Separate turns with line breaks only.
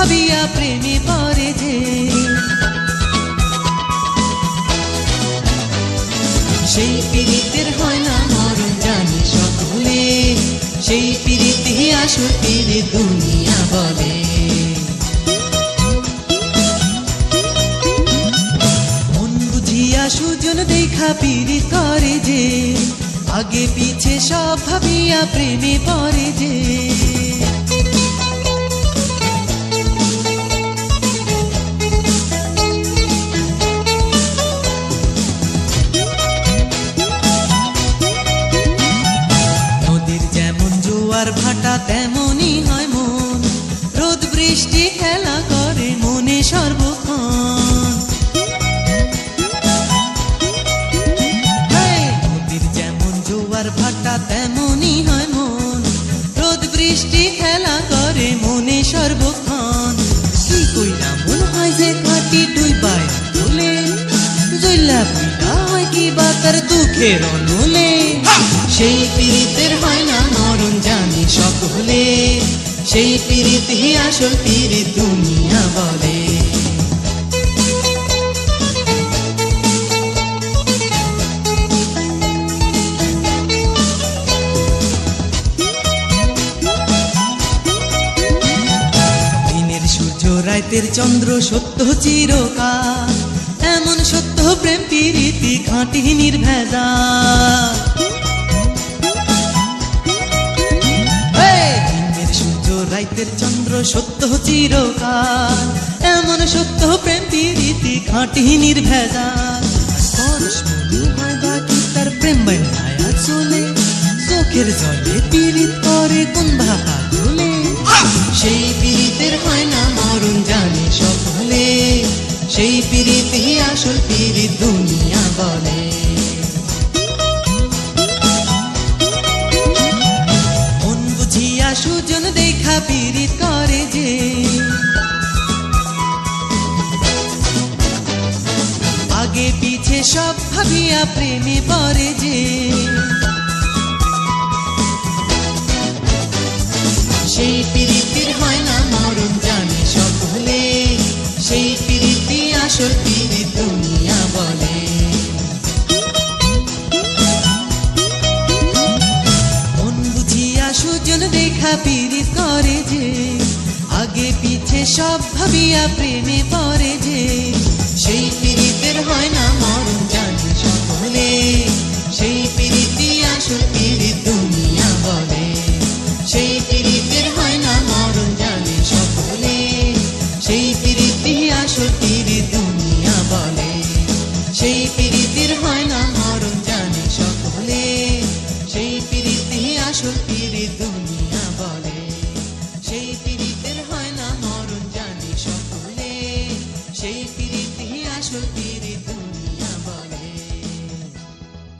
ভাবিয়া প্রেমে পড়ে যে সেই পীড়িতের হয় না মরণ জানি সকলে সেই পীড়িতে আসল পীড়িত দুনিয়া বলে মন বুঝিয়া সুজন দেখা পীড়িত করে যে আগে পিছে সব ভাবিয়া প্রেমে পড়ে যে আর ভাটা তেমনি হয় মন রোদ বৃষ্টি খেলা করে মনে সর্বক্ষণ নদীর যেমন জোয়ার ভাটা তেমনি হয় মন রোদ বৃষ্টি খেলা করে মনে সর্বক্ষণ কি কইরা মন হয় যে খাটি ডুইবায় তুলে জইলা পুইলা হয় কি বা তার দুঃখের অনুলে সেই পীড়িতের হয় না মরণ জানি সকলে সেই পীড়িত আসল পীড়িত দুনিয়া বলে দিনের সূর্য রাতের চন্দ্র সত্য চিরকাল এমন সত্য প্রেম পীড়িতি খাঁটি নির্ভেজাল রাইতের চন্দ্র সত্য চিরকাল এমন সত্য প্রেম পীড়িতি খাঁটি নির্ভেজাল পরশ মধু হয় বাকি তার প্রেম বান্ধায়া চলে চোখের জলে পীড়িত করে কোন ভাবা তুলে সেই পীড়িতের হয় না মরণ জানি সকলে সেই পীড়িতি আসল পীড়িত দুনিয়া বলে সুজন দেখা পীড়িত করে যে আগে পিছে সব ভাবিয়া প্রেমে পড়ে যে সেই পীড়িতের হয় না মরণ জানি সকলে সেই পীড়িতি আসল পীড়িত দুনিয়া বলে সুজন দেখা পীড়িত করে যে আগে পিছে সব ভাবিয়া প্রেমে পড়ে যে